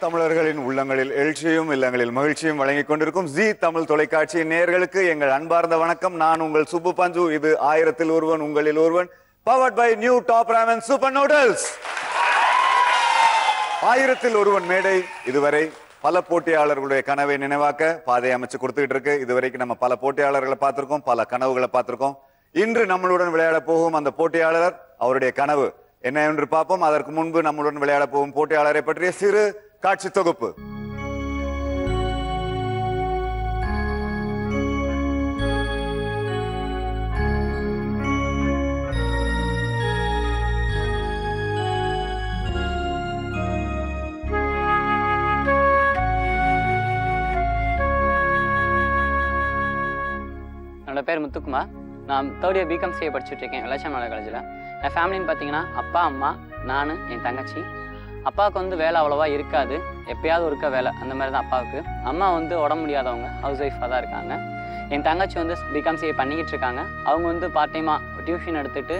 தமிழர்களின் உள்ளங்களில் எழுச்சியும் இல்லங்களில் மகிழ்ச்சியும் வழங்கிக் கொண்டிருக்கும் ஜி தமிழ் தொலைக்காட்சியின் நேயர்களுக்கு எங்கள் அன்பார்ந்த வணக்கம். நான் உங்கள் சுப்பு பஞ்சு. இது 1000ல் ஒருவன் உங்களில் ஒருவன், powered by new Top Ramen super noodles. 1000ல் ஒருவன் மேடை இதுவரை பல போட்டியாளர்களுடைய கனவை நினைவாக்க பாதை அமைச்சு கொடுத்துக்கிட்டு இருக்கு. இதுவரைக்கும் நம்ம பல போட்டியாளர்களை பார்த்திருக்கோம், பல கனவுகளை பார்த்திருக்கோம். இன்று நம்மளுடன் விளையாட போகும் அந்த போட்டியாளர், அவருடைய கனவு என்ன என்று பார்ப்போம். அதற்கு முன்பு நம்மளுடன் விளையாட போகும் போட்டியாளரை பற்றிய சிறு காட்சி தொகுப்பு. என்னோட பேர் முத்துக்குமார். நான் 3rd year பிகாம் சிஏ படிச்சுட்டு இருக்கேன் வெள்ளச்சாமலை காலேஜில். என் ஃபேமிலின்னு பார்த்தீங்கன்னா அப்பா, அம்மா, நான், என் தங்கச்சி. அப்பாவுக்கு வந்து வேலை அவ்வளோவா இருக்காது, எப்பயாவது இருக்க வேலை அந்த மாதிரி தான் அப்பாவுக்கு. அம்மா வந்து உடம்பு முடியாதவங்க, ஹவுஸ் ஒய்ஃபாக தான் இருக்காங்க. என் தங்கச்சி வந்து பிகாம் சிஏ பண்ணிக்கிட்டு இருக்காங்க. அவங்க வந்து பார்ட் டைமாக டியூஷன் எடுத்துகிட்டு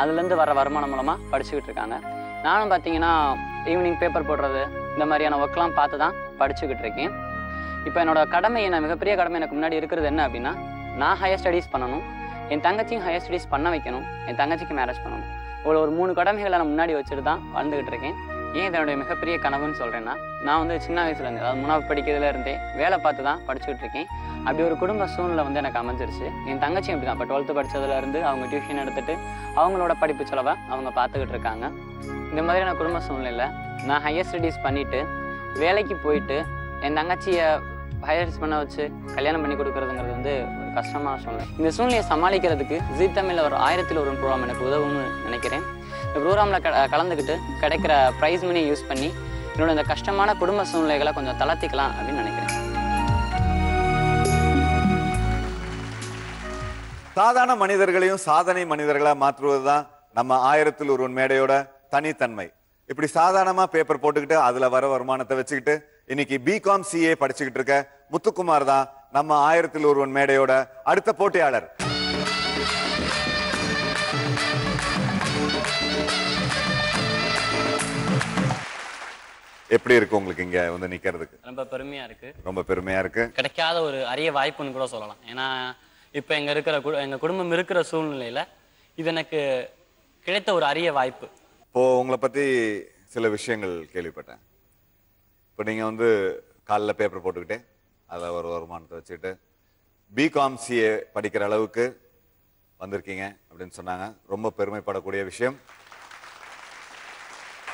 அதுலேருந்து வர வருமானம் மூலமாக படிச்சுக்கிட்டு இருக்காங்க. நானும் பார்த்தீங்கன்னா ஈவினிங் பேப்பர் போடுறது இந்த மாதிரியான ஒர்க்லாம் பார்த்து தான் படிச்சுக்கிட்டு இருக்கேன். இப்போ என்னோட கடமை, என்ன மிகப்பெரிய கடமை எனக்கு முன்னாடி இருக்கிறது என்ன அப்படின்னா, நான் ஹையர் ஸ்டடீஸ் பண்ணணும், என் தங்கச்சியும் ஹையர் ஸ்டடீஸ் பண்ண வைக்கணும், என் தங்கச்சிக்கு மேரேஜ் பண்ணணும். இவ்வளோ ஒரு 3 கடமைகளை நான் முன்னாடி வச்சுட்டு தான் வாழ்ந்துக்கிட்டு இருக்கேன். ஏன் இதனுடைய மிகப்பெரிய கனவுன்னு சொல்கிறேன்னா, நான் வந்து சின்ன வயசுலேருந்து, அதாவது 3வது படிக்கிறதுலேருந்தே வேலை பார்த்து தான் படிச்சுக்கிட்டு இருக்கேன். அப்படி ஒரு குடும்ப சூழ்நிலை வந்து எனக்கு அமைஞ்சிருச்சு. என் தங்கச்சியும் அப்படி தான். இப்போ 12th படித்ததுலேருந்து அவங்க டியூஷன் எடுத்துகிட்டு அவங்களோட படிப்பு செலவை அவங்க பார்த்துக்கிட்டு இருக்காங்க. இந்த மாதிரியான குடும்ப சூழ்நிலையில் நான் ஹையர் ஸ்டடீஸ் பண்ணிவிட்டு வேலைக்கு போயிட்டு என் தங்கச்சியை ஹையர் பண்ண வச்சு கல்யாணம் பண்ணி கொடுக்குறதுங்கிறது வந்து ஒரு கஷ்டமான சூழ்நிலை. இந்த சூழ்நிலையை சமாளிக்கிறதுக்கு ஜி தமிழில் ஒரு 1000ல் ஒருவன் ப்ரோக்ராம் எனக்கு உதவும்னு நினைக்கிறேன். இந்த ப்ரோக்ராமில் கலந்துக்கிட்டு கிடைக்கிற ப்ரைஸ் மணியை யூஸ் பண்ணி என்னோட இந்த கஷ்டமான குடும்ப சூழ்நிலைகளை கொஞ்சம் தளர்த்திக்கலாம் அப்படின்னு நினைக்கிறேன். சாதாரண மனிதர்களையும் சாதனை மனிதர்களா மாற்றுவது தான் நம்ம 1000ல் ஒருவன் மேடையோட தனித்தன்மை. இப்படி சாதாரணமா பேப்பர் போட்டுக்கிட்டு அதுல வர வருமானத்தை வச்சுக்கிட்டு இன்னைக்கு பிகாம் சிஏ படிச்சுக்கிட்டு இருக்க முத்துக்குமார் தான் நம்ம 1000ல் ஒருவன் மேடையோட அடுத்த போட்டியாளர். எப்படி இருக்கு உங்களுக்கு இங்க வந்து நிக்கிறதுக்கு? ரொம்ப பெருமையா இருக்கு. ரொம்ப பெருமையா இருக்கு. கிடைக்காத ஒரு அரிய வாய்ப்புன்னு கூட சொல்லலாம். ஏன்னா இப்போ எங்க குடும்பம் இருக்கிற சூழ்நிலையில இது எனக்கு கிடைத்த ஒரு அரிய வாய்ப்பு. இப்போ உங்களை பத்தி சில விஷயங்கள் கேள்விப்பட்டேன். இப்போ நீங்க வந்து காலைல பேப்பர் போட்டுக்கிட்டே அதில் ஒரு வருமானத்தை வச்சுக்கிட்டு பிகாம் சிஏ படிக்கிற அளவுக்கு வந்திருக்கீங்க அப்படின்னு சொன்னாங்க. ரொம்ப பெருமைப்படக்கூடிய விஷயம்.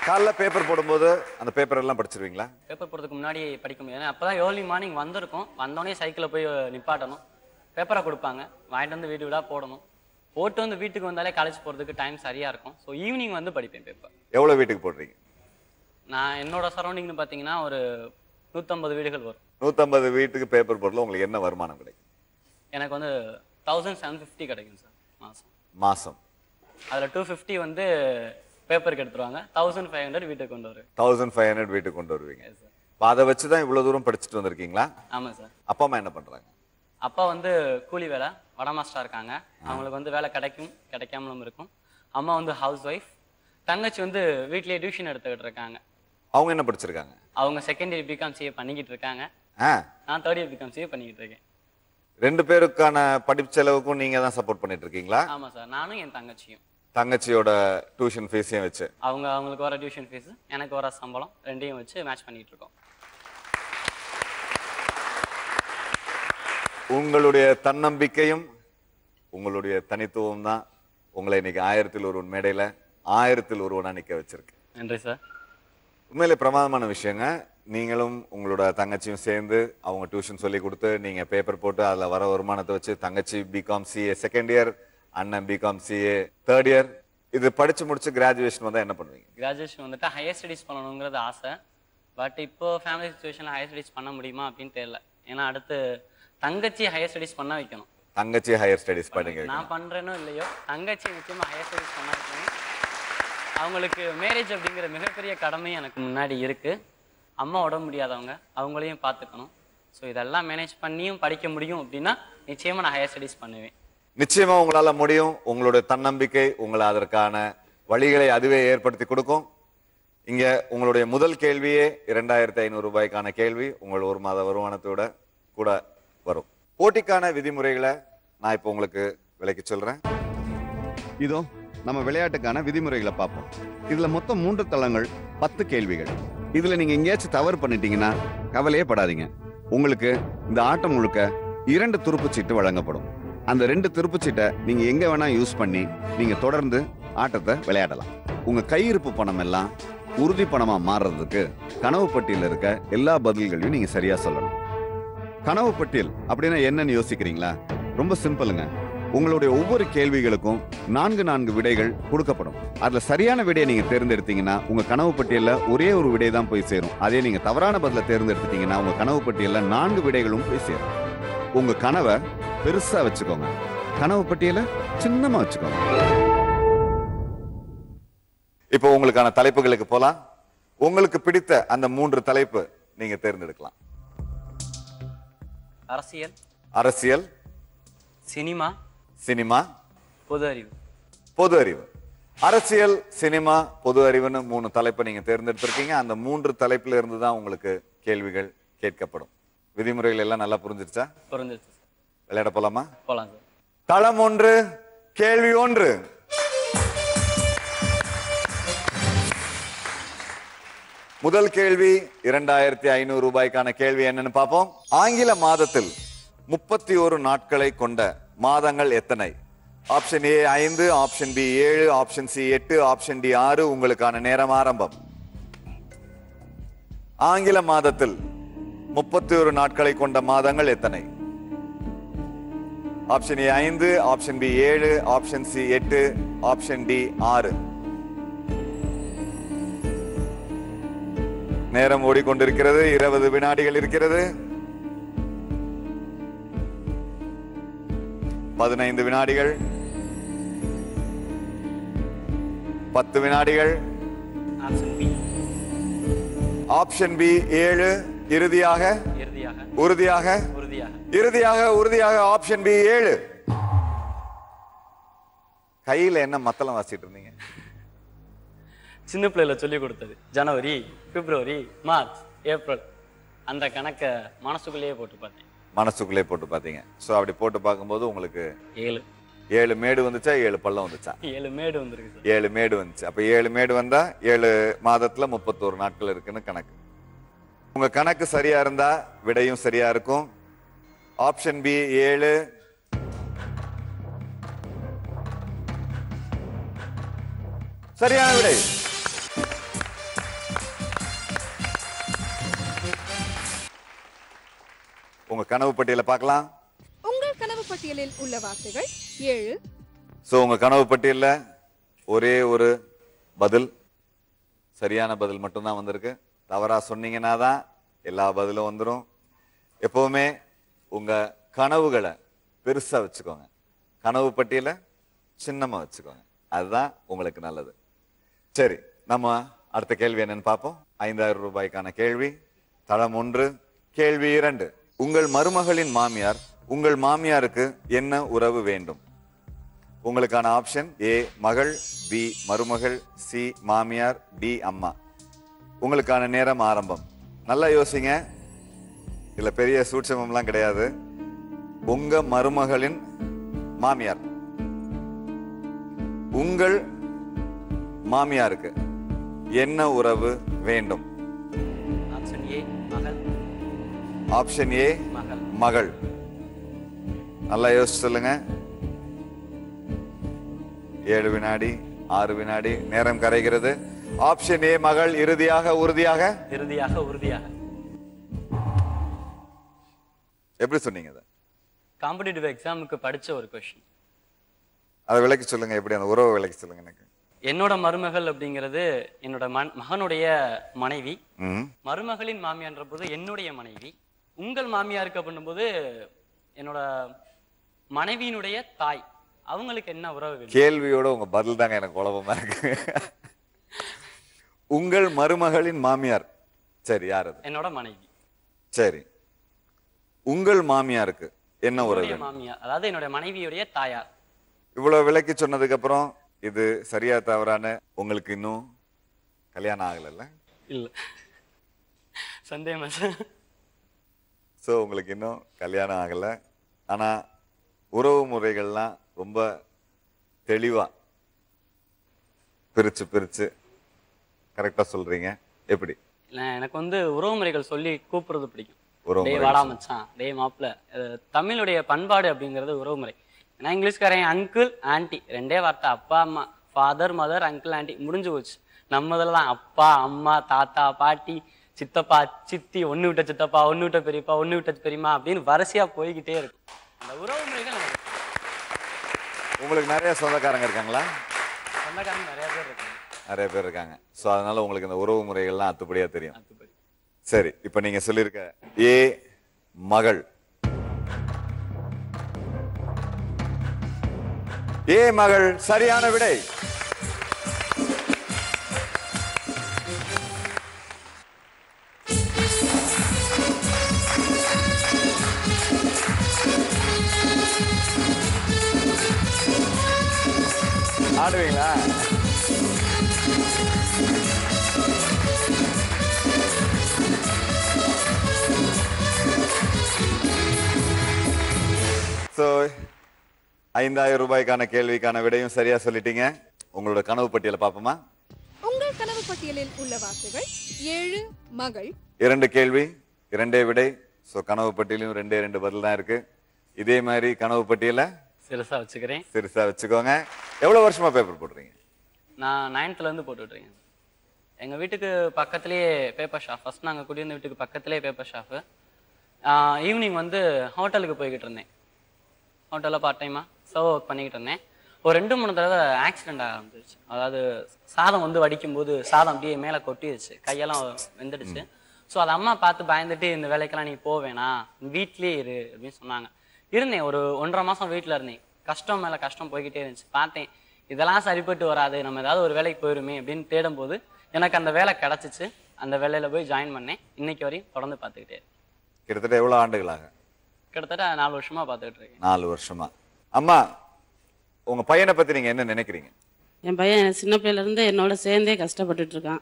காலைல பேப்பர் போடும்போது அந்த பேப்பர் எல்லாம் படிச்சிருவீங்களா? பேப்பர் போடுறதுக்கு முன்னாடி படிக்க முடியாது. அப்போதான் ஏர்லி மார்னிங் வந்திருக்கோம். வந்தோடனே சைக்கிளில் போய் நிப்பாட்டணும், பேப்பரை கொடுப்பாங்க, வாங்கிட்டு வந்து வீடு வீடாக போடணும். போட்டு வந்து வீட்டுக்கு வந்தாலே காலேஜ் போகிறதுக்கு டைம் சரியாக இருக்கும். ஸோ ஈவினிங் வந்து படிப்பேன் பேப்பர். எவ்வளோ வீட்டுக்கு போடுறீங்க? நான் என்னோட சரௌண்டிங்னு பார்த்தீங்கன்னா ஒரு 150 வீடுகள் வரும். 150 வீட்டுக்கு பேப்பர் போடல உங்களுக்கு என்ன வருமானம் கிடைக்கும்? எனக்கு வந்து 1750 கிடைக்கும் சார் மாதம். அதில் 250 வந்து பேப்பருக்கு எடுத்துருவாங்க, 1500 வீட்டுக்கு கொண்டு வருவேன். 1500 வீட்டுக்கு கொண்டு வருவீங்க. இப்போ அதை வச்சு தான் இவ்வளோ தூரம் படிச்சுட்டு வந்திருக்கீங்களா? ஆமாம் சார். அப்பா அம்மா என்ன பண்ணுறாங்க? அப்பா வந்து கூலி வேலை, வட மாஸ்டராக இருக்காங்க. அவங்களுக்கு வந்து வேலை கிடைக்கும், கிடைக்காமலும் இருக்கும். அம்மா வந்து ஹவுஸ் ஒய்ஃப். தங்கச்சி வந்து வீட்லேயே டியூஷன் எடுத்துக்கிட்டு இருக்காங்க. அவங்க என்ன படிச்சிருக்காங்க? அவங்க 2nd year பிகாம் சிஏ பண்ணிக்கிட்டு இருக்காங்க. நான் 3rd year பிகாம் சிஏ பண்ணிக்கிட்டு இருக்கேன். 2 பேருக்கான படிப்பு செலவுக்கும் நீங்க தான் சப்போர்ட் பண்ணிட்டு இருக்கீங்களா? ஆமாம் சார். நானும் என் தங்கச்சியும். தங்கச்சியோட டியூஷன் ஃபீஸையும் வச்சு அவங்களுக்கு வர டியூஷன் ஃபீஸ், எனக்கு வர சம்பளம், ரெண்டையும் வச்சு மேட்ச் பண்ணிட்டு இருக்கோம். உங்களுடைய தன்னம்பிக்கையும் உங்களுடைய தனித்துவம் தான் உங்களை இன்னைக்கு 1000ல் ஒருவன் மேடையில 1000ல் ஒருவனா நிக்க வச்சிருக்கு. நன்றி சார். உண்மையிலே பிரமாதமான விஷயங்க. நீங்களும் உங்களோட தங்கச்சியும் சேர்ந்து அவங்க டியூஷன் சொல்லி கொடுத்து நீங்க பேப்பர் போட்டு அதில் வர வருமானத்தை வச்சு தங்கச்சி பிகாம் சிஏ 2nd year, அண்ணன் பிகாம் சிஏ 3rd year. இது படிச்சு முடிச்சு கிராஜுவேஷன் வந்தா என்ன பண்ணுவீங்க? கிராஜுவேஷன் வந்துட்டு ஹையர் ஸ்டடீஸ் பண்ணணுங்கிறது ஆசை. பட் இப்போ ஃபேமிலி சுச்சுவேஷனில் ஹையர் ஸ்டடீஸ் பண்ண முடியுமா அப்படின்னு தெரியல. ஏன்னா அடுத்து தங்கச்சி ஹையர் ஸ்டடீஸ் பண்ண வைக்கணும். தங்கச்சி ஹையர் ஸ்டடீஸ் பண்ணுங்க. நான் பண்றேனோ இல்லையோ தங்கச்சி நிச்சயமா ஹையர் ஸ்டடீஸ் பண்ண வைக்கணும். அவங்களுக்கு மேரேஜ் அப்படிங்கிற மிகப்பெரிய கடமை எனக்கு முன்னாடி இருக்கு. அம்மா உடம்பு முடியாதவங்க, அவங்களையும் பார்த்துக்கணும். ஸோ இதெல்லாம் மேனேஜ் பண்ணியும் படிக்க முடியும் அப்படின்னா நிச்சயமா நான் ஹையர் ஸ்டடீஸ் பண்ணுவேன். நிச்சயமா உங்களால முடியும். உங்களுடைய தன்னம்பிக்கை உங்களை அதற்கான வழிகளை அதுவே ஏற்படுத்தி கொடுக்கும். இங்க உங்களுடைய முதல் கேள்வியே 2500 ரூபாய்க்கான கேள்வி. உங்கள் 1 மாத வருமானத்தோட கூட வரும். போட்டிக்கான விதிமுறைகளை நான் இப்போ உங்களுக்கு விளக்கி சொல்றேன். இதோ நம்ம விளையாட்டுக்கான விதிமுறைகளை பார்ப்போம். இதுல மொத்தம் 3 தளங்கள், 10 கேள்விகள். இதுல நீங்க எங்கேயாச்சும் தவறு பண்ணிட்டீங்கன்னா கவலையே படாதீங்க. உங்களுக்கு இந்த ஆட்டம் முழுக்க 2 துருப்புச்சீட்டு வழங்கப்படும். அந்த 2 துருப்புச்சீட்டை நீங்க எங்க வேணா யூஸ் பண்ணி நீங்க தொடர்ந்து ஆட்டத்தை விளையாடலாம். உங்க கையிருப்பு பணம் எல்லாம் உறுதி பணமா மாறுறதுக்கு கனவு பட்டியல இருக்க எல்லா பதில்களையும் நீங்க சரியா சொல்லணும். கனவு பட்டியல் அப்படின்னா என்னன்னு யோசிக்கிறீங்களா? ரொம்ப சிம்பிளுங்க. உங்களுடைய ஒவ்வொரு கேள்விகளுக்கும் 4 விடைகள் கொடுக்கப்படும். அதுல சரியான விடையை நீங்க தேர்ந்தெடுத்தீங்கன்னா உங்க கனவு பட்டியல்ல ஒரே ஒரு விடை தான் போய் சேரும். அதே நீங்க தவறான பதில தேர்ந்தெடுத்தீங்கன்னா உங்க கனவு பட்டியல்ல 4 விடைகளும் போய் சேரும். உங்க கனவை பெருசா வச்சுக்கோங்க, கனவு பட்டியல சின்னமா வச்சுக்கோங்க. இப்போ உங்களுக்கான தலைப்புகளுக்கு போலாம். உங்களுக்கு பிடித்த அந்த 3 தலைப்பு நீங்க தேர்ந்தெடுக்கலாம். அரசியல், அரசியல், சினிமா, சினிமா, பொது அறிவு. பொது அறிவு. அரசியல், சினிமா, பொது அறிவுன்னு 3 தலைப்பை நீங்க தேர்ந்தெடுத்திருக்கீங்க. அந்த 3 தலைப்புல இருந்து தான் உங்களுக்கு கேள்விகள் கேட்கப்படும். விதிமுறைகள் எல்லாம் நல்லா புரிஞ்சிருச்சா? புரிஞ்சிருச்சு. விளையாட போலாமா? போலாம் சார். தளம் 1, கேள்வி 1. முதல் கேள்வி 2500 ரூபாய்க்கான கேள்வி என்னன்னு பார்ப்போம். ஆங்கில மாதத்தில் 31 நாட்களை கொண்ட மாதங்கள் எத்தனை? Option A 5, option B 7, option C 8, option D 6. உங்களுக்கான நேரம் ஆரம்பம். ஆங்கில மாதத்தில் 31 நாட்களை கொண்ட மாதங்கள் எத்தனை? Option A 5, option B 7, option C 8, option D 6. நேரம் ஓடிக்கொண்டிருக்கிறது. 20 வினாடிகள் இருக்கிறது. 15 வினாடிகள், 10 வினாடிகள். Option B. Option B 7. இறுதியாக உறுதியாக உறுதியாக ஆப்ஷன் பி 7. கையில என்ன மத்தளம் வாசிட்டு இருந்தீங்க? சின்ன பிள்ளைல சொல்லி கொடுத்தது. ஜனவரி, பிப்ரவரி, மார்ச், ஏப்ரல், அந்த கணக்கை மனசுக்குள்ளேயே போட்டு பார்த்தேன். மனசுக்குள்ளே போட்டு பார்த்தீங்க. ஸோ அப்படி போட்டு பார்க்கும்போது உங்களுக்கு 7 மேடு வந்துச்சா, 7 பள்ளம் வந்துச்சா? 7 மேடு வந்துருக்கு. 7 மேடு வந்துச்சு. அப்ப 7 மேடு வந்தா 7 மாதத்துல 31 நாட்கள் இருக்குன்னு கணக்கு. உங்க கணக்கு சரியா இருந்தா விடையும் சரியா இருக்கும். Option B 7. சரியான விடை. உங்க கனவு பட்டியலை பார்க்கலாம். உங்கள் கனவு பட்டியலில் உள்ள வார்த்தைகள் 7. சோ உங்க கனவு பட்டியல்ல ஒரே ஒரு பதில், சரியான பதில் மட்டும்தான் வந்திருக்கு. தவறா சொன்னீங்கன்னா தான் எல்லா பதிலும் வந்துடும். எப்பவுமே உங்க கனவுகளை பெருசா வச்சுக்கோங்க, கனவு பட்டியல சின்னமா வச்சுக்கோங்க. அதுதான் உங்களுக்கு நல்லது. சரி, நம்ம அடுத்த கேள்வி என்னன்னு பார்ப்போம். 5000 ரூபாய்க்கான கேள்வி. தளம் 1, கேள்வி 2. உங்கள் மருமகளின் மாமியார் உங்கள் மாமியாருக்கு என்ன உறவு வேண்டும்? உங்களுக்கான ஆப்ஷன் ஏ மகள், பி மருமகள், சி மாமியார், டி அம்மா. உங்களுக்கான நேரம் ஆரம்பம். நல்லா யோசிங்க. இதுல பெரிய சூட்சமம்லாம் கிடையாது. உங்க மருமகளின் மாமியார் உங்கள் மாமியாருக்கு என்ன உறவு வேண்டும்? ஆப்ஷன் ஏ மகள். ஆப்ஷன் ஏ மகள். நல்லா யோசிச்சு சொல்லுங்க. 7 வினாடி, 6 வினாடி. நேரம் கரைகிறது. ஆப்ஷன் ஏ மகள். இறுதியாக உறுதியாக எப்படி சொன்னீங்க? காம்படிட்டிவ் எக்ஸாமுக்கு படிச்ச ஒரு क्वेश्चन. அதை விளக்கி சொல்லுங்க. எப்படி அந்த உறவை விளக்கி சொல்லுங்க. எனக்கு என்னோட மருமகள் அப்படிங்கிறது என்னோட மகனுடைய மனைவி. மருமகளின் மாமியார்ன்ற போது என்னுடைய மனைவி. உங்கள் மாமியாருக்கு பண்ணும்போது என்னோட மனைவியினுடைய தாய். அவங்களுக்கு என்ன உறவு? கேள்வியோட உங்க பதில் தாங்க எனக்கு குழப்பமா இருக்கு. உங்கள் மருமகளின் மாமியார். சரி, யார் அது? என்னோட மனைவி. சரி, உங்கள் மாமியாருக்கு என்ன உறவு? மாமியார் அதாவது என்னோட மனைவியுடைய தாயார். இவ்வளவு விளக்கி சொன்னதுக்கு அப்புறம் இது சரியா தவறான உங்களுக்கு இன்னும் கல்யாணம் ஆகலைல்ல? இல்லை, சந்தேகமா சார்? ஸோ உங்களுக்கு இன்னும் கல்யாணம் ஆகலை. ஆனால் உறவு முறைகள்லாம் ரொம்ப தெளிவாக பிரித்து கரெக்டாக சொல்கிறீங்க. எப்படி? இல்லை, எனக்கு வந்து உறவு முறைகள் சொல்லி கூப்பிடுறது பிடிக்கும். உறவு டே முறை வாடா மச்சான், டே மாப்பிள்ள. தமிழுடைய பண்பாடு அப்படிங்கிறது உறவு முறை. ஏன்னா இங்கிலீஷ்காரன் அங்கிள் ஆன்டி ரெண்டே வார்த்தை, அப்பா அம்மா, ஃபாதர் மதர் அங்கிள் ஆன்டி, முடிஞ்சு போச்சு. நம்ம இதில் தான் அப்பா அம்மா தாத்தா பாட்டி சித்தப்பா சித்தி, ஒன்று விட்ட சித்தப்பா, ஒன்று விட்ட பெரியப்பா, ஒன்று விட்ட பெரியம்மா அப்படின்னு வரிசையாக போய்கிட்டே இருக்கும். அந்த உறவு முறைகள் உங்களுக்கு நிறைய சொந்தக்காரங்க இருக்காங்களா? சொந்தக்காரங்க நிறைய பேர் இருக்காங்க. நிறைய பேர் இருக்காங்க. ஸோ அதனால உங்களுக்கு இந்த உறவு முறைகள்லாம் அத்துப்படியாக தெரியும். அத்துப்படி. சரி, இப்போ நீங்க சொல்லியிருக்க ஏ மகள், ஏ மகள் சரியான விடை. ஆடுவீங்களா? ஸோ 5000 ரூபாய்க்கான கேள்விக்கான விடையும் சரியா சொல்லிட்டீங்க. உங்களோட கனவு பட்டியலை பார்ப்போமா? உங்கள் கனவு பட்டியலில் உள்ள வார்த்தைகள் 7 மகள், 2 கேள்வி 2 விடை. ஸோ கனவு பட்டியலும் 2 பதில் தான் இருக்கு. இதே மாதிரி கனவு பட்டியலை சிறுசா வச்சுக்கிறேன். சிறுசா வச்சுக்கோங்க. எவ்வளவு வருஷமா பேப்பர் போடுறீங்க? நான் 9th போட்டுட்ருக்கேன். எங்கள் வீட்டுக்கு பக்கத்துலேயே பேப்பர் ஷாப். ஃபர்ஸ்ட் நாங்கள் குடியிருந்த வீட்டுக்கு பக்கத்துலேயே பேப்பர் ஷாப்பு. ஈவினிங் வந்து ஹோட்டலுக்கு போய்கிட்டு இருந்தேன். ஹோட்டலில் பார்ட் டைமாக சர்வ் ஒர்க் பண்ணிக்கிட்டு இருந்தேன். ஒரு 2-3 தடவை ஆக்சிடென்ட் ஆக ஆரம்பிச்சிருச்சு. அதாவது சாதம் வந்து வடிக்கும்போது சாதம் அப்படியே மேலே கொட்டிடுச்சு, கையெல்லாம் வெந்துடுச்சு. ஸோ அதை அம்மா பார்த்து பயந்துட்டு, இந்த வேலைக்கெல்லாம் நீ போவேணா, வீட்லேயே இரு அப்படின்னு சொன்னாங்க. இருந்தேன், ஒரு 1.5 மாதம் வீட்டில் இருந்தேன். கஷ்டம் மேலே கஷ்டம் போய்கிட்டே இருந்துச்சு. பார்த்தேன் இதெல்லாம் சரிப்பட்டு வராது, நம்ம ஏதாவது ஒரு வேலைக்கு போயிருமே அப்படின்னு தேடும்போது எனக்கு அந்த வேலை கிடச்சிச்சு. அந்த வேலையில் போய் ஜாயின் பண்ணேன். இன்னைக்கு வரையும் தொடர்ந்து பார்த்துக்கிட்டே இருக்கேன். கிட்டத்தட்ட எவ்வளவு ஆண்டுகளாக? கிட்டத்தட்ட 4 வருஷமா பார்த்துக்கிட்டு இருக்கேன். 4 வருஷமா. அம்மா, உங்க பையனை பத்தி நீங்க என்ன நினைக்கிறீங்க? என் பையன் சின்ன பிள்ளையிலேருந்து என்னோட சேர்ந்தே கஷ்டப்பட்டுட்டு இருக்கான்.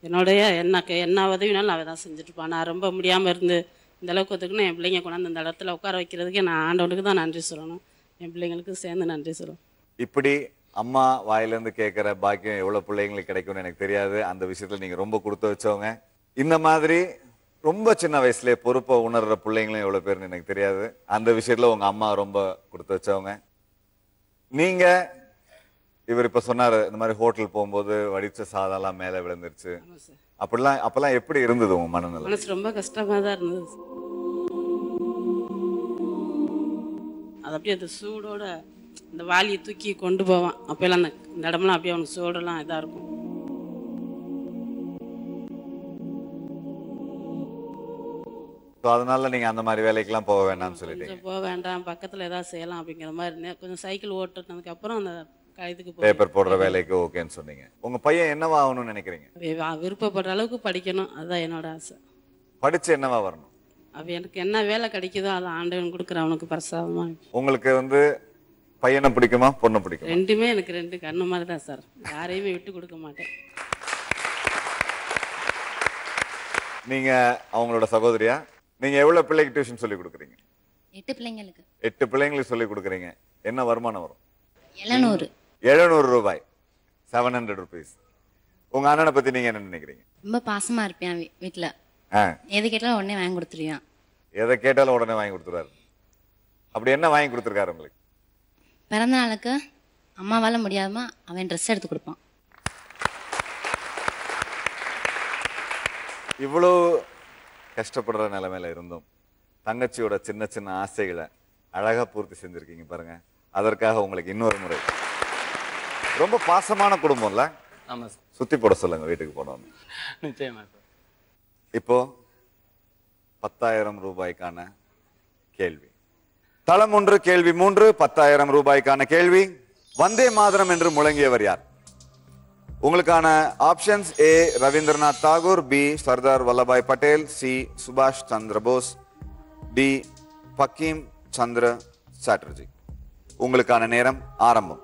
என்னோடைய என்ன உதவினாலும் அவன் தான் செஞ்சுட்ருப்பான். நான் ரொம்ப முடியாமல் இருந்து இந்த அளவுக்கு ஒத்துக்குன்னு என் பிள்ளைங்க கொண்டாந்து இந்த இடத்துல உட்கார வைக்கிறதுக்கு நான் ஆண்டவனுக்கு தான் நன்றி சொல்லணும். என் பிள்ளைங்களுக்கு சேர்ந்து நன்றி சொல்லணும். இப்படி அம்மா வாயிலேருந்து கேட்குற பாக்கியம் எவ்வளோ பிள்ளைங்களுக்கு கிடைக்கும்னு எனக்கு தெரியாது. அந்த விஷயத்தில் நீங்கள் ரொம்ப கொடுத்து வச்சவங்க. இந்த மாதிரி ரொம்ப சின்ன வயசுலேயே பொறுப்பை உணர்கிற பிள்ளைங்களும் எவ்வளோ பேர்னு எனக்கு தெரியாது. அந்த விஷயத்தில் உங்கள் அம்மா ரொம்ப கொடுத்து வச்சவங்க. நீங்கள் இவர் இப்போ சொன்னார், இந்த மாதிரி ஹோட்டல் போகும்போது வடித்த சாதம்லாம் மேலே விழுந்துருச்சு. அப்பெல்லாம் எப்படி இருந்தது உங்கள் மனநிலை? மனசு ரொம்ப கஷ்டமாக தான் இருந்தது. அது அப்படியே அந்த சூடோட இந்த வாளியை தூக்கி கொண்டு போவான். அப்போல்லாம் இந்த இடம்லாம் அப்படியே அவனுக்கு சூடெல்லாம் இதாக இருக்கும். அதனால நீங்க அந்த மாதிரி வேலைக்கெல்லாம் போக வேண்டாம்னு சொல்லிட்டீங்க. போக வேண்டாம், பக்கத்தில் ஏதாவது செய்யலாம் அப்படிங்கிற மாதிரி இருந்தேன். கொஞ்சம் சைக்கிள் ஓட்டுனதுக்கு அப்புறம் அந்த இதுக்கு பேப்பர் போடுற வேலைக்கு ஓகேன்னு சொன்னீங்க. உங்க பையன் என்னவா ஆகணும்னு நினைக்கிறீங்க? விருப்பப்படுற அளவுக்கு படிக்கணும், அதுதான் என்னோட ஆசை. படிச்சு என்னவா வரணும்? அவன் எனக்கு என்ன வேலை கிடைக்குதோ அதை ஆண்டவன் கொடுக்குற அவனுக்கு பிரசாதமா. உங்களுக்கு பையனை பிடிக்குமா பொண்ணு பிடிக்குமா? ரெண்டுமே எனக்கு 2 கண்ணு மாதிரி தான் சார். யாரையுமே விட்டு கொடுக்க மாட்டேன். நீங்க அவங்களோட சகோதரியா? நீங்க எவ்வளவு பிள்ளைக்கு டியூஷன் சொல்லி கொடுக்குறீங்க? 8 பிள்ளைங்களுக்கு. 8 பிள்ளைங்களுக்கு சொல்லி கொடுக்குறீங்க. என்ன வருமானம் வரும்? 700 ரூபாய், 700 rupees. உங்க அண்ணனை பத்தி நீங்க என்ன நினைக்கிறீங்க? ரொம்ப பாசமா இருப்பேன் வீட்டுல. எது கேட்டாலும் உடனே வாங்கி கொடுத்துருவான். எதை கேட்டாலும் உடனே வாங்கி கொடுத்துருவாரு. அப்படி என்ன வாங்கி கொடுத்துருக்காரு உங்களுக்கு? பிறந்த நாளுக்கு அம்மாவால முடியாம அவன் ட்ரெஸ் எடுத்து கொடுப்பான். இவ்வளோ கஷ்டப்படுற நிலைமையில இருந்தும் தங்கச்சியோட சின்ன சின்ன ஆசைகளை அழகா பூர்த்தி செஞ்சிருக்கீங்க பாருங்க. அதற்காக உங்களுக்கு இன்னொரு முறை. ரொம்ப பாசமான குடும்பம்ல. ஆமா சார். சுத்தி போட சொல்லுங்க வீட்டுக்கு போனோம். நிச்சயமா சார். இப்போ 10,000 ரூபாய்க்கான கேள்வி. தளம் 1 கேள்வி 3, 10,000 ரூபாய்க்கான கேள்வி. வந்தே மாதரம் என்று முழங்கியவர் யார்? உங்களுக்கான ஆப்ஷன்ஸ்: ஏ ரவீந்திரநாத் தாகூர், பி சர்தார் வல்லபாய் பட்டேல், சி சுபாஷ் சந்திர போஸ், டி பக்கீம் சந்திர சாட்டர்ஜி. உங்களுக்கான நேரம் ஆரம்பம்.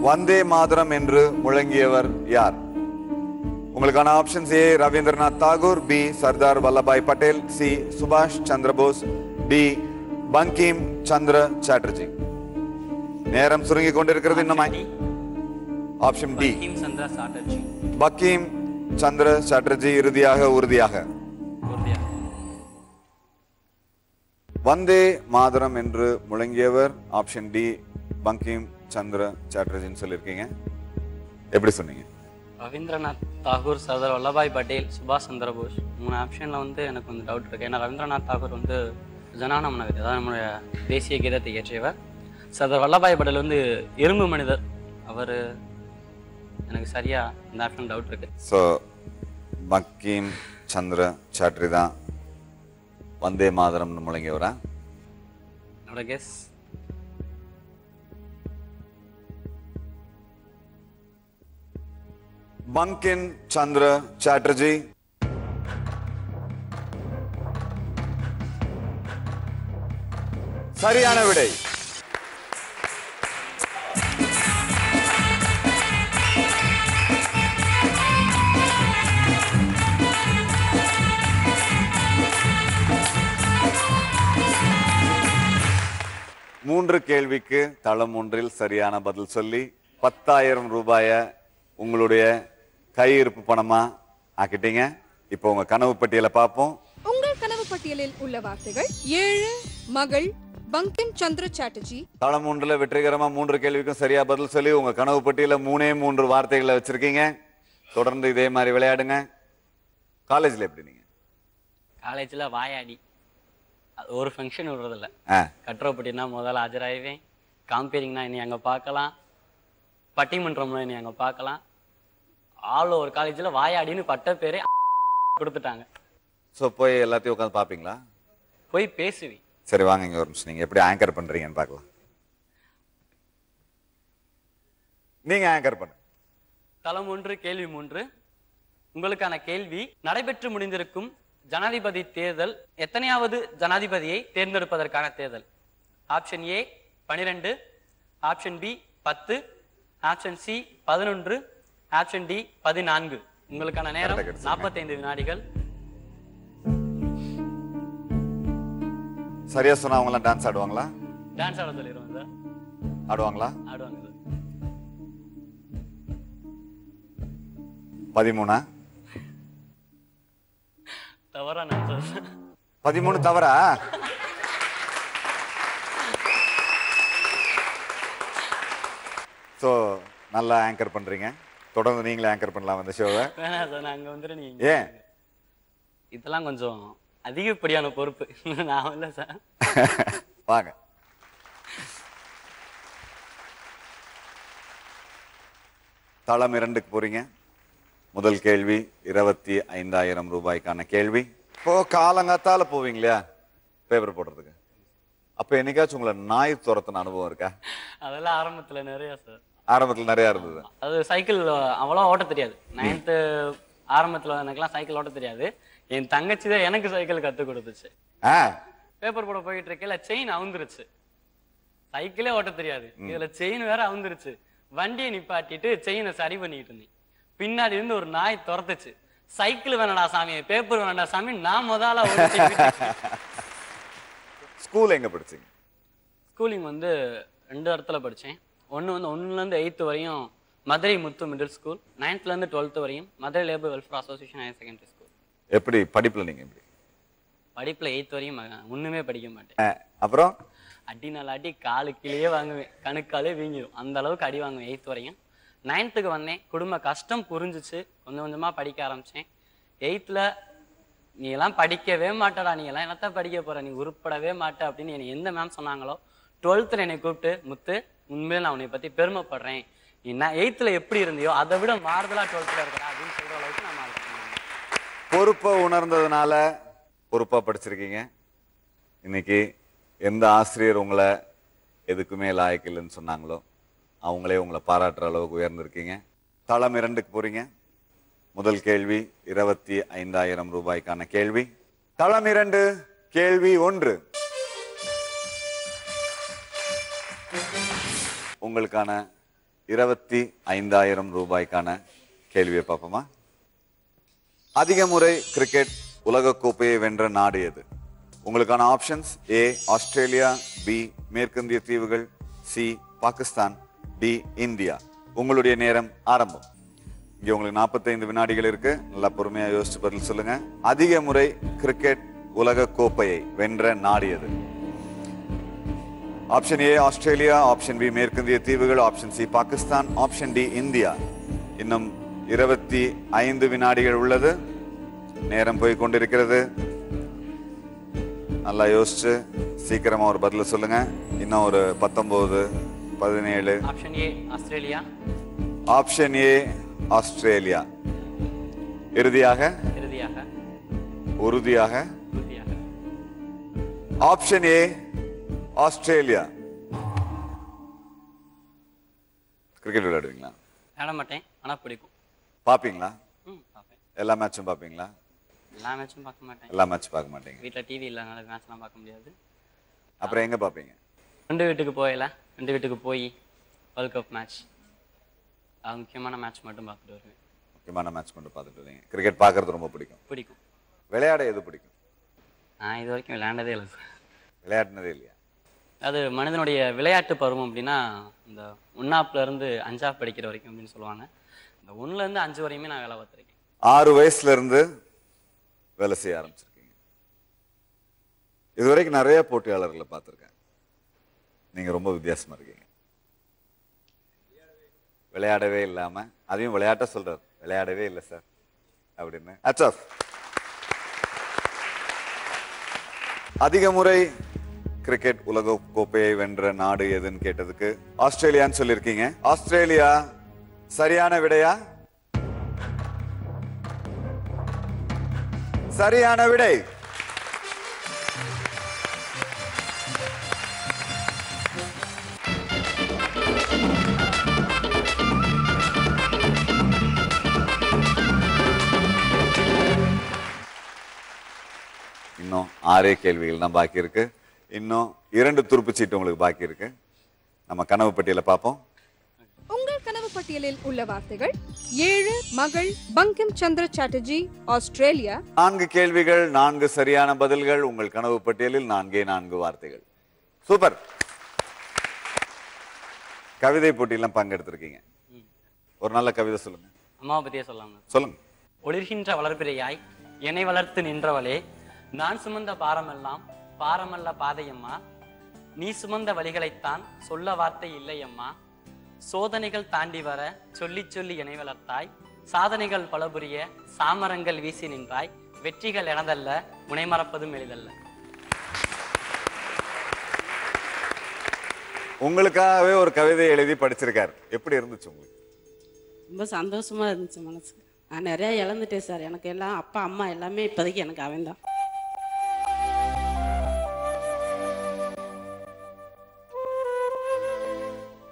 வந்தே மாதரம் என்று முழங்கியவர் யார்? உங்களுக்கான ஆப்ஷன்ஸ்: ஏ ரவீந்திரநாத் தாகூர், பி சர்தார் வல்லபாய் பட்டேல், சி சுபாஷ் சந்திர போஸ், டி பங்கிம் சந்திர சாட்டர்ஜி. நேரம் சுருங்கி கொண்டிருக்கிறது. இன்னும் ஆப்ஷன் டி சந்திர சாட்டர்ஜி. பங்கிம் சந்திர சாட்டர்ஜி இறுதியாக உறுதியாக வந்தே மாதரம் என்று முழங்கியவர் ஆப்ஷன் டி பங்கிம் சந்திர சாட்டர்ஜின்னு சொல்லியிருக்கீங்க. எப்படி சொன்னீங்க? ரவீந்திரநாத் தாகூர், சர்தார் வல்லபாய் பட்டேல், சுபாஷ் சந்திர போஸ். 3 ஆப்ஷனில் வந்து எனக்கு வந்து டவுட் இருக்குது. ஏன்னா ரவீந்திரநாத் தாகூர் வந்து ஜனகன மன கதி, அதாவது நம்மளுடைய தேசிய கீதத்தை இயற்றியவர். சர்தார் வல்லபாய் பட்டேல் வந்து இரும்பு மனிதர். அவர் எனக்கு சரியா இந்த ஆப்ஷன் டவுட் இருக்கு. ஸோ பங்கிம் சந்திர சாட்டர்ஜி தான் வந்தே மாதரம்னு முழங்கியவரா? என்னோட கெஸ். பங்கிம் சந்திர சாட்டர்ஜி சரியான விடை. மூன்று கேள்விக்கு தளம் ஒன்றில் சரியான பதில் சொல்லி 10,000 ரூபாய உங்களுடைய கையிருப்பு பணமா ஆக்கிட்டீங்க. இப்போ உங்க கனவு பட்டியலை பார்ப்போம். உங்கள் கனவு பட்டியலில் உள்ள வார்த்தைகள்: 7 மகள் பங்கிம் சந்திர சாட்டர்ஜி. தளம் ஒன்றுல வெற்றிகரமா 3 கேள்விக்கும் சரியா பதில் சொல்லி உங்க கனவு பட்டியல 3 வார்த்தைகளை வச்சிருக்கீங்க. தொடர்ந்து இதே மாதிரி விளையாடுங்க. காலேஜ்ல எப்படி நீங்க? காலேஜில் வாயாடி ஒரு ஃபங்க்ஷன் விடுறதில்ல. கட்டுரைப்பட்டினா முதல்ல ஆஜராகுவேன். காம்பேரிங்னா இனி அங்கே பார்க்கலாம், பட்டிமன்றம்னா இனி அங்கே பார்க்கலாம். ஆல் ஓவர் காலேஜில் வாயாடின்னு பட்ட பேரே கொடுத்துட்டாங்க. ஸோ போய் எல்லாத்தையும் உட்காந்து பார்ப்பீங்களா? போய் பேசுவேன். சரி வாங்க இங்க ஒரு நிமிஷம். நீங்க எப்படி ஆங்கர் பண்றீங்கன்னு பார்க்கலாம். நீங்க ஆங்கர் பண்ணு. தளம் 1 கேள்வி 3. உங்களுக்கான கேள்வி: நடைபெற்று முடிந்திருக்கும் ஜனாதிபதி தேர்தல் எத்தனையாவது ஜனாதிபதியை தேர்ந்தெடுப்பதற்கான தேர்தல்? Option A 12, option B 10, option C 11, option D 14. உங்களுக்கான நேரம் 45 வினாடிகள். சரியா சொன்னா அவங்க டான்ஸ் ஆடுவாங்களா? டான்ஸ் ஆட சொல்லிடுவோம் சார். ஆடுவாங்களா? ஆடுவாங்க சார். 13 தவறான ஆன்சர். 13 தவறா? ஸோ நல்லா ஆங்கர் பண்றீங்க. தொடர்ந்து நீங்களே ஆங்கர் பண்ணலாம் அந்த ஷோவை. வேணாம் சார், நான் அங்கே வந்துட்டு நீங்க ஏன்? இதெல்லாம் கொஞ்சம் அதிகப்படியான பொறுப்பு. நான் இல்லை சார். வாங்க. தளம் 2க்கு போறீங்க. முதல் கேள்வி 25,000 ரூபாய்க்கான கேள்வி. இப்போ காலங்காத்தால போவீங்க இல்லையா பேப்பர் போடுறதுக்கு? அப்ப என்னைக்காச்சும் உங்களை நாய் துரத்தின அனுபவம் இருக்கா? அதெல்லாம் ஆரம்பத்துல நிறைய சார். ஆரம்பத்துல நிறைய இருந்தது. அது சைக்கிள் அவ்வளோ ஓட்ட தெரியாது. 9th ஆரம்பத்துல எனக்குலாம் சைக்கிள் ஓட்ட தெரியாது. என் தங்கச்சி தான் எனக்கு சைக்கிள் கற்றுக் கொடுத்துச்சு. பேப்பர் போட போயிட்டு இருக்கல செயின் அவுந்துருச்சு. சைக்கிளே ஓட்ட தெரியாது, இதுல செயின் வேற அவுந்துருச்சு. வண்டியை நிப்பாட்டிட்டு செயினை சரி பண்ணிட்டு இருந்தேன். பின்னாடி இருந்து ஒரு நாய் துரத்துச்சு. சைக்கிள் வேணடா சாமி, பேப்பர் வேணடா சாமி, நான் முதல்ல ஸ்கூல் எங்க படிச்சீங்க? ஸ்கூலிங் வந்து 2 இடத்துல படித்தேன். ஒன்று வந்து 1லேருந்து 8th வரையும் மதுரை முத்து மிடில் ஸ்கூல், 9th-லேருந்து 12th வரையும் Madurai labour welfare association higher secondary school. எப்படி படிப்புல நீங்க எப்படி? படிப்புல 8th வரையும் ஒண்ணுமே படிக்க மாட்டேன். அப்புறம் அடி நாள் அடி காலு கீழே வாங்குவேன், கணுக்காலே வீங்கிடும், அந்த அளவுக்கு அடி வாங்குவேன் 8th வரையும். 9th-க்கு வந்தேன், குடும்ப கஷ்டம் புரிஞ்சிச்சு, கொஞ்சம் கொஞ்சமா படிக்க ஆரம்பிச்சேன். 8th-ல நீ எல்லாம் படிக்கவே மாட்டடா, நீ எல்லாம் என்னத்தான் படிக்க போற, நீ உருப்படவே மாட்ட அப்படின்னு என்னை எந்த மேம் சொன்னாங்களோ 12th-ல என்னை கூப்பிட்டு, முத்து உண்மையில நான் உன்னை பத்தி பெருமைப்படுறேன், நீ 8th-ல எப்படி இருந்தியோ அதை விட மாறுதலா 12th-ல இருக்கிற அப்படின்னு சொல்ற அளவுக்கு நான் மாறிட்டேன். பொறுப்பை உணர்ந்ததுனால பொறுப்பா படிச்சிருக்கீங்க. இன்னைக்கு எந்த ஆசிரியர் உங்களை எதுக்குமே லாயக்கில்லைன்னு சொன்னாங்களோ அவங்களே உங்களை பாராட்டுற அளவுக்கு உயர்ந்திருக்கீங்க. தளம் 2க்கு போறீங்க. முதல் கேள்வி 25,000 ரூபாய்க்கான கேள்வி. தளம் 2 கேள்வி 1. உங்களுக்கான 25,000 ரூபாய்க்கான கேள்வியை பார்ப்போமா? அதிக முறை கிரிக்கெட் உலகக்கோப்பையை வென்ற நாடு எது? உங்களுக்கான ஆப்ஷன்ஸ்: ஏ ஆஸ்திரேலியா, பி மேற்கிந்திய தீவுகள், சி பாகிஸ்தான், டி இந்தியா. உங்களுடைய நேரம் ஆரம்பம். இங்க உங்களுக்கு 45 வினாடிகள் இருக்கு. நல்லா பொறுமையா யோசிச்சு பதில் சொல்லுங்க. அதிக முறை கிரிக்கெட் உலக கோப்பையை வென்ற நாடு எது? Option A Australia, option B மேற்கிந்திய தீவுகள், option C Pakistan, option D India. இன்னும் 25 வினாடிகள் உள்ளது. நேரம் போய் கொண்டிருக்கிறது. நல்லா யோசிச்சு சீக்கிரமா ஒரு பதில சொல்லுங்க. இன்னும் ஒரு 19, 17. Option A Australia. Option A Australia. இறுதியாக உறுதியாக ஆப்ஷன் ஏ ஆஸ்திரேலியா. கிரிக்கெட் விளையாடுவீங்களா? விளையாட மாட்டேன், ஆனா பிடிக்கும். பாப்பீங்களா? பார்ப்பேன். எல்லா மேட்சும் பாப்பீங்களா? எல்லா மேட்சும் பார்க்க மாட்டேன். எல்லா மேட்ச் பார்க்க மாட்டீங்க. வீட்டில் டிவி இல்லைனால மேட்ச்லாம் பார்க்க முடியாது. அப்புறம் எங்க பாப்பீங்க? ரெண்டு வீட்டுக்கு போய் வேர்ல்ட் கப் மேட்ச், முக்கியமான மேட்ச் மட்டும் பார்த்துட்டு வருவேன். முக்கியமான மேட்ச் மட்டும் பார்த்துட்டு வரீங்க. கிரிக்கெட் பார்க்கறது ரொம்ப பிடிக்கும். விளையாட எது பிடிக்கும்? நான் இது வரைக்கும் விளையாண்டதே இல்லை சார். விளையாடினதே இல்லையா? அது மனிதனுடைய விளையாட்டு பருவம் அப்படின்னா இந்த 1ஆப்ல இருந்து 5ஆப் படிக்கிற வரைக்கும் அப்படின்னு சொல்லுவாங்க. இந்த 1ல இருந்து 5 வரையுமே நான் வேலை பார்த்துருக்கேன். 6 வயசுல இருந்து வேலை செய்ய ஆரம்பிச்சிருக்கீங்க. இதுவரைக்கும் நிறைய போட்டியாளர்களை பார்த்துருக்கேன். நீங்க ரொம்ப வித்தியாசமா இருக்கீங்க. விளையாடவே இல்லாம அதையும் விளையாட்ட சொல்றாரு. விளையாடவே இல்லை சார் அப்படின்னு. அதிக முறை கிரிக்கெட் உலக கோப்பையை வென்ற நாடு எதுன்னு கேட்டதுக்கு ஆஸ்திரேலியான்னு சொல்லியிருக்கீங்க. ஆஸ்திரேலியா சரியான விடையா? சரியான விடை. இன்னும் 6 கேள்விகள் தான் பாக்கி இருக்கு. இன்னும் 2 துருப்புச் சீட்டு உங்களுக்கு பாக்கி இருக்கு. நம்ம கனவு பட்டியலை பார்ப்போம். உங்கள் கனவு பட்டியலில் உள்ள வார்த்தைகள்: 7 மகள் பங்கிம் சந்திர சாட்டர்ஜி, ஆஸ்திரேலியா. 4 கேள்விகள், 4 சரியான பதில்கள். உங்கள் கனவு பட்டியலில் 4 வார்த்தைகள். சூப்பர். கவிதை போட்டியெல்லாம் பங்கெடுத்திருக்கீங்க. ஒரு நல்ல கவிதை சொல்லுங்க. அம்மாவை பத்தியே சொல்லலாம். சொல்லுங்க. ஒளிர்கின்ற வளர்பிறையாய் என்னை வளர்த்து நின்றவளே, நான் சுமந்த பாரமெல்லாம் பாரமல்ல பாதையம்மா, நீ சுமந்த வழிகளைத்தான் சொல்ல வார்த்தை இல்லையம்மா, சோதனைகள் தாண்டி வர சொல்லி சொல்லி என்னை வளர்த்தாய், சாதனைகள் பல புரிய சாமரங்கள் வீசி நின்றாய், வெற்றிகள் எனதல்ல முனை மறப்பதும் எளிதல்ல. உங்களுக்காகவே ஒரு கவிதை எழுதி படிச்சிருக்காரு. எப்படி இருந்துச்சு உங்களுக்கு? ரொம்ப சந்தோஷமா இருந்துச்சு மனசுக்கு. நான் நிறையா இழந்துட்டேன் சார். எனக்கு எல்லாம் அப்பா அம்மா எல்லாமே இப்போதைக்கு எனக்கு அவன் தான்.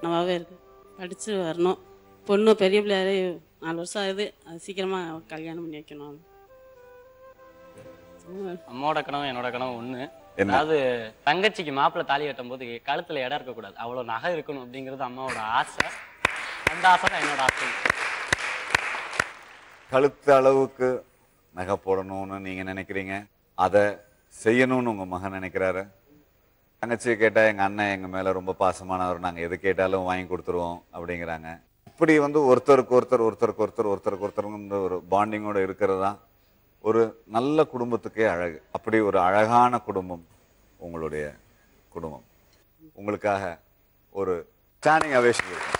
நல்லாவே இருக்கு. படித்து வரணும். பொண்ணு பெரிய பிள்ளையாரு 4 வருஷம் ஆகுது. அது சீக்கிரமாக கல்யாணம் பண்ணி வைக்கணும். அம்மாவோட கனவு என்னோட கனவு ஒண்ணு. அதாவது தங்கச்சிக்கு மாப்பிள்ளை தாலி கட்டும் போது கழுத்துல இடம் இருக்கக்கூடாது, அவ்வளவு நகை இருக்கணும் அப்படிங்கிறது அம்மாவோட ஆசை. அந்த ஆசை தான் என்னோட ஆசை. கழுத்து அளவுக்கு நகை போடணும்னு நீங்க நினைக்கிறீங்க, அதை செய்யணும்னு உங்க மகன் நினைக்கிறாரு. தங்கச்சியை கேட்டா எங்க அண்ணன் எங்க மேல ரொம்ப பாசமானவர், நாங்க எது கேட்டாலும் வாங்கி கொடுத்துருவோம் அப்படிங்கிறாங்க. இப்படி ஒருத்தருக்கு ஒருத்தர் ஒரு பாண்டிங்கோட இருக்கிறது தான் ஒரு நல்ல குடும்பத்துக்கே அழகு. அப்படி ஒரு அழகான குடும்பம் உங்களுடைய குடும்பம். உங்களுக்காக ஒரு ஸ்டாண்டிங் அவேஷன் இருக்கு.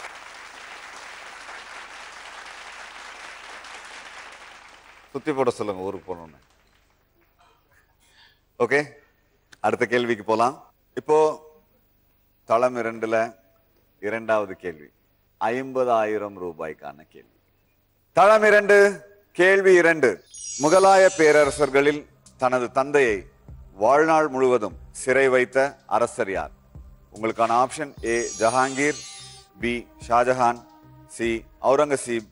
சுத்தி போட சொல்லுங்க ஊருக்கு போனோன்னு. ஓகே, அடுத்த கேள்விக்கு போலாம். இப்போ தளம் 2ல 2வது கேள்வி 50,000 ரூபாய்க்கான கேள்வி. தளம் 2 கேள்வி 2. முகலாய பேரரசர்களில் தனது தந்தையை வாழ்நாள் முழுவதும் சிறை வைத்த அரசர் யார்? உங்களுக்கான option: A Jahangir, B Shahjahan, C Aurangzeb,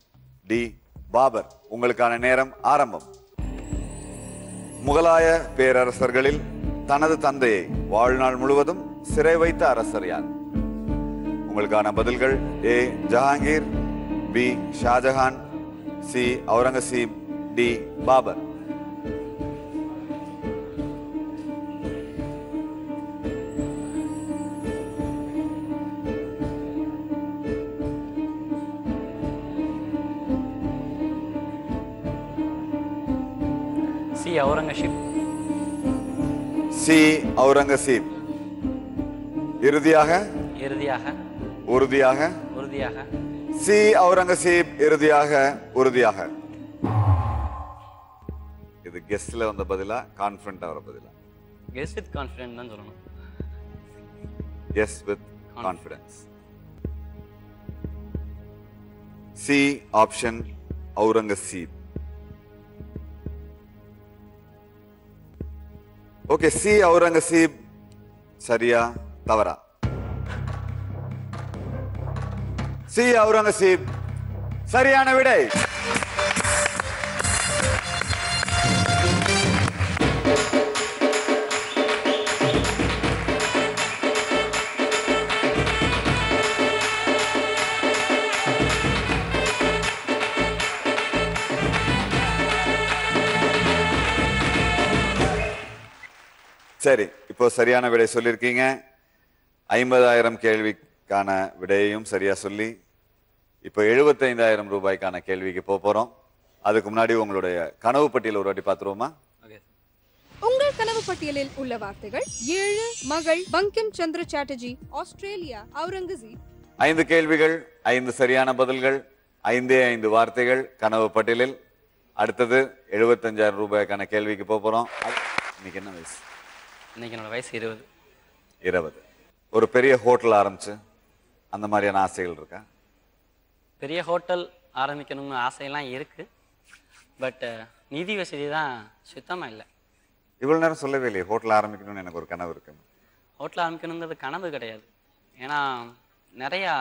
D Babur. உங்களுக்கான நேரம் ஆரம்பம். முகலாய பேரரசர்களில் தனது தந்தையை வாழ்நாள் முழுவதும் சிறை வைத்த அரசர் யார்? உங்களுக்கான பதில்கள் A Jahangir, B Shahjahan, C Aurangzeb, D Babur. C Aurangzeb. C Aurangzeb. இறுதியாக இறுதியாக உறுதியாக உறுதியாக சி அவுரங்கசீப். இறுதியாக உறுதியாக. இது கெஸ்ட்ல வந்த பதிலா கான்ஃபிடென்ட்டா வர பதிலா? கெஸ் வித் கான்ஃபிடென்ட் தான் சொல்லணும். Yes with confidence. C option Aurangzeb. Okay, C Aurangzeb சரியா தவறா? சி அவுரங்கசீப் சரியான விடை. சரி, இப்போ சரியான விடை சொல்லியிருக்கீங்க. 50,000 கேள்விக்கான விடையையும் சரியா சொல்லி இப்போ 75,000 ரூபாய்க்கான கேள்விக்கு போறோம். அதுக்கு முன்னாடி உங்களுடைய கனவு பட்டியல் ஒரு வாட்டி பார்த்துருவோமா? உங்கள் கனவு பட்டியலில் உள்ள வார்த்தைகள்: 7 மகள் பங்கிம் சந்திர சாட்டர்ஜி, ஆஸ்திரேலியா, அவுரங்கசீப். 5 கேள்விகள், 5 சரியான பதில்கள், 5 வார்த்தைகள் கனவு பட்டியலில். அடுத்தது 75,000 ரூபாய்க்கான கேள்விக்கு போறோம். இன்னைக்கு என்ன வயசு? இன்னைக்கு என்னோட வயசு 20. 20. ஒரு பெரிய ஹோட்டல் ஆரம்பிச்சு அந்த மாதிரியான ஆசைகள் இருக்கா? பெரிய ஹோட்டல் ஆரம்பிக்கணும்னு ஆசையெல்லாம் இருக்கு. பட் நிதி வசதி தான் சுத்தமாக இல்லை. இவ்வளவு நேரம் சொல்லவே இல்லையே ஹோட்டல் ஆரம்பிக்கணும்னு எனக்கு ஒரு கனவு இருக்கு. ஹோட்டல் ஆரம்பிக்கணுங்கிறது கனவு கிடையாது. ஏன்னா நிறையா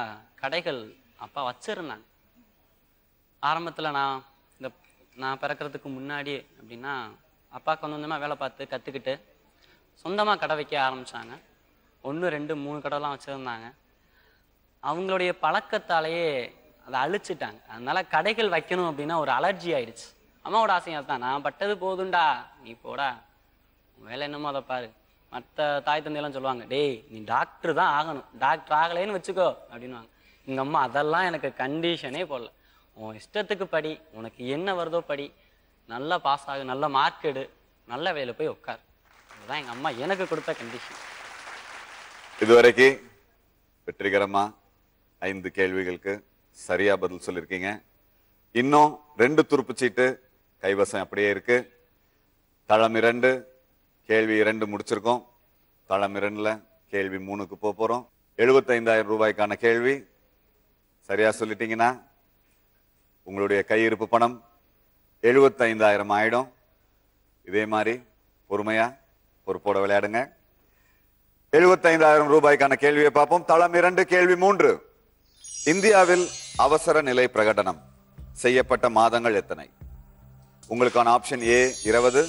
கடைகள் அப்பா வச்சிருந்தாங்க. ஆரம்பத்தில் நான் பிறக்கிறதுக்கு முன்னாடி அப்படின்னா அப்பா கொஞ்சமாக வேலை பார்த்து கற்றுக்கிட்டு சொந்தமாக கடை வைக்க ஆரம்பித்தாங்க. 1, 2, 3 கடைலாம் வச்சுருந்தாங்க. அவங்களுடைய பழக்கத்தாலேயே அதை அழிச்சிட்டாங்க. அதனால கடைகள் வைக்கணும் அப்படின்னா ஒரு அலர்ஜி ஆயிடுச்சு. அம்மாவோட ஆசையாக தான், நான் பட்டது போதுண்டா, நீ போடா, வேலை என்னமோ அதை பாரு. மற்ற தாய் தந்தையெல்லாம் சொல்லுவாங்க, டேய் நீ டாக்டர் தான் ஆகணும், டாக்டர் ஆகலைன்னு வச்சுக்கோ அப்படின்வாங்க. எங்கள் அம்மா அதெல்லாம் எனக்கு கண்டிஷனே போடல. உன் இஷ்டத்துக்கு படி, உனக்கு என்ன வருதோ படி, நல்லா பாஸ் ஆகு, நல்ல மார்க் எடு, நல்ல வேலை போய் உட்கார். அதுதான் எங்கள் அம்மா எனக்கு கொடுத்த கண்டிஷன். இதுவரைக்கு வெற்றிகரமா 5 கேள்விகளுக்கு சரியா பதில் சொல்லியிருக்கீங்க. இன்னும் 2 துருப்பு சீட்டு கைவசம் அப்படியே இருக்கு. தளம் 2 கேள்வி 2 முடிச்சிருக்கோம். தளம் 2ல கேள்வி 3க்கு போறோம். 75,000 ரூபாய்க்கான கேள்வி சரியா சொல்லிட்டீங்கன்னா உங்களுடைய கையிருப்பு பணம் 75,000 ஆயிடும். இதே மாதிரி பொறுமையா பொறுப்போட விளையாடுங்க. 75,000 ரூபாய்க்கான கேள்வியை பார்ப்போம். தளம் 2 கேள்வி 3. இந்தியாவில் அவசர நிலை பிரகடனம் செய்யப்பட்ட மாதங்கள் எத்தனை? உங்களுக்கான option A 20,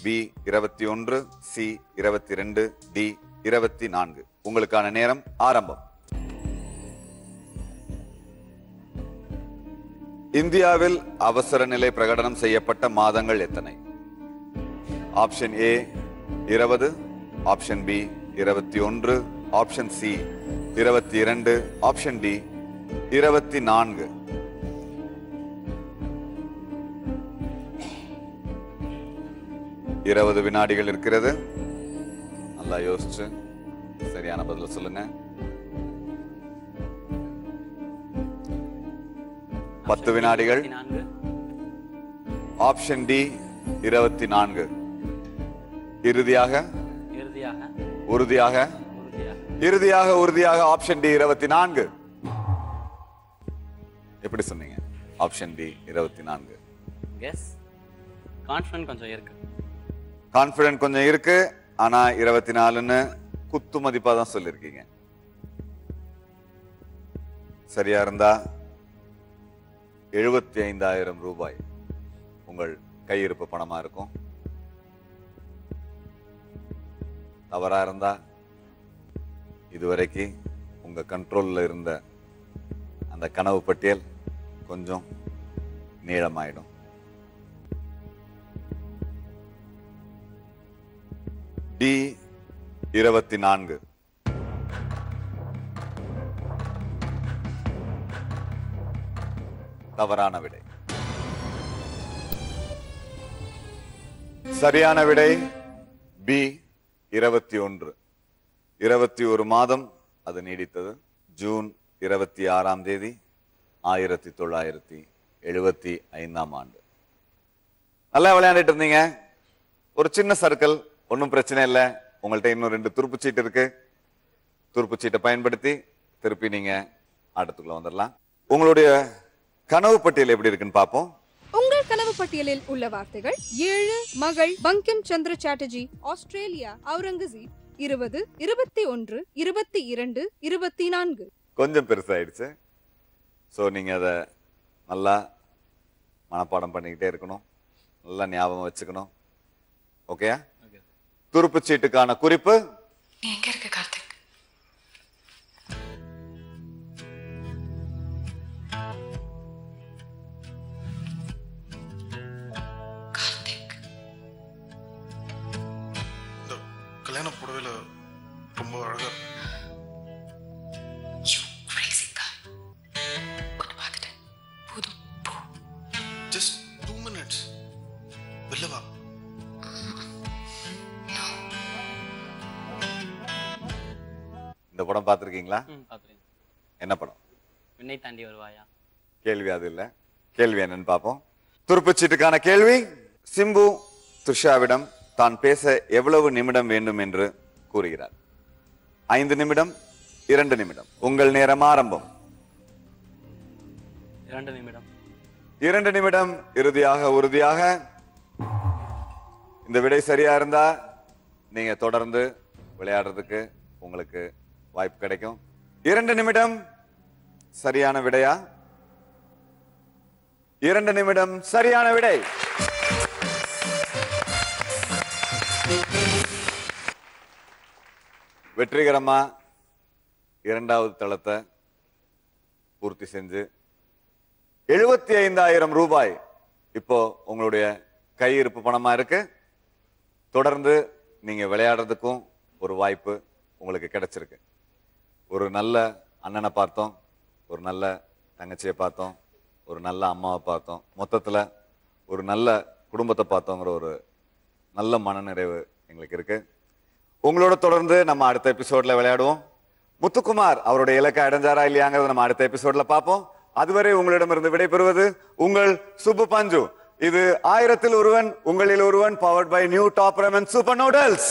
B 21, C 22, D 24. உங்களுக்கான நேரம் ஆரம்பம். இந்தியாவில் அவசர நிலை பிரகடனம் செய்யப்பட்ட மாதங்கள் எத்தனை? Option A 20, option B 21, option C 22, option D 24. இருபது வினாடிகள் இருக்கிறது. நல்லா யோசிச்சு சரியான பதில சொல்லுங்க. 10 வினாடிகள். Option D 24. இறுதியாக உறுதியாக ஆப்ஷன் டி 24. எப்படி சொன்னீங்க? Option D 24. எஸ், கான்ஃபிடன்ட் கொஞ்சம் இருக்கு. கான்ஃபிடன்ட் கொஞ்சம் இருக்கு, ஆனா 24ன்னு குத்து மதிப்பா தான் சொல்லிருக்கீங்க. சரியா இருந்தா 75,000 ரூபாய் உங்கள் கையிருப்பு பணமா இருக்கும். தவறா இருந்தா இதுவரைக்கு உங்க கண்ட்ரோல்ல இருந்த அந்த கனவு பட்டியல் கொஞ்சம் நீளமாயிடும். டி 24. தவறான விடை. சரியான விடை பி 21. 21 மாதம் அது நீடித்தது. ஜூன் 26ஆம் தேதி 1975ஆம் ஆண்டு. நல்லா விளையாண்டுட்டு இருந்தீங்க. ஒரு சின்ன சர்க்கிள், ஒன்றும் பிரச்சனை இல்லை. உங்கள்ட்ட இன்னும் 2 துருப்புச்சீட்டு இருக்கு. துருப்புச்சீட்டை பயன்படுத்தி திருப்பி நீங்க ஆட்டத்துக்குள்ள வந்துடலாம். உங்களுடைய கனவு பட்டியல் எப்படி இருக்குன்னு பார்ப்போம். உங்கள் கனவு பட்டியலில் உள்ள வார்த்தைகள்: 7 மகள் பங்கிம் சந்திர சாட்டர்ஜி, ஆஸ்திரேலியா, அவுரங்கசீப், 20, 21, 22, 24. கொஞ்சம் பெருசாயிடுச்சு. ஸோ நீங்க அதை நல்லா மனப்பாடம் பண்ணிக்கிட்டே இருக்கணும், நல்லா ஞாபகம் வச்சுக்கணும். ஓகேயா? துருப்புச்சீட்டுக்கான குறிப்பு: எங்க இருக்கு கார்த்திக்? இந்த கல்யாண புடவையில ரொம்ப அழகா. Just 2 minutes. வெளில வா. இந்த படம் பார்த்திருக்கீங்களா? பார்த்துருக்கேன். என்ன படம்? விண்ணை தாண்டி வருவாயா. கேள்வி அது இல்ல. கேள்வி என்னன்னு பார்ப்போம். துருப்புச்சீட்டுக்கான கேள்வி: சிம்பு த்ரிஷாவிடம் தான் பேச எவ்வளவு நிமிடம் வேண்டும் என்று கூறுகிறார்? 5 நிமிடம், 2 நிமிடம். உங்கள் நேரம் ஆரம்பம். 2 நிமிடம். 2 நிமிடம். இறுதியாக உறுதியாக இந்த விடை சரியா இருந்தா நீங்க தொடர்ந்து விளையாடுறதுக்கு உங்களுக்கு வாய்ப்பு கிடைக்கும். 2 நிமிடம் சரியான விடையா? 2 நிமிடம் சரியான விடை. வெற்றிகரமா 2வது தளத்தை பூர்த்தி செஞ்சு 75,000 ரூபாய் இப்போ உங்களுடைய கையிருப்பு பணமா இருக்கு. தொடர்ந்து நீங்க விளையாடுறதுக்கும் ஒரு வாய்ப்பு உங்களுக்கு கிடைச்சிருக்கு. ஒரு நல்ல அண்ணனை பார்த்தோம், ஒரு நல்ல தங்கச்சியை பார்த்தோம், ஒரு நல்ல அம்மாவை பார்த்தோம், மொத்தத்துல ஒரு நல்ல குடும்பத்தை பார்த்தோங்கிற ஒரு நல்ல மனநிறைவு எங்களுக்கு இருக்கு. உங்களோட தொடர்ந்து நம்ம அடுத்த எபிசோட்ல விளையாடுவோம். முத்துக்குமார் அவருடைய இலக்கை அடைஞ்சாரா இல்லையாங்கிறத நம்ம அடுத்த எபிசோட்ல பார்ப்போம். அதுவரை உங்களிடமிருந்து விடைபெறுவது உங்கள் சுப்பு பஞ்சு. இது 1000ல் ஒருவன் உங்களில் ஒருவன், powered by new Top Ramen super noodles.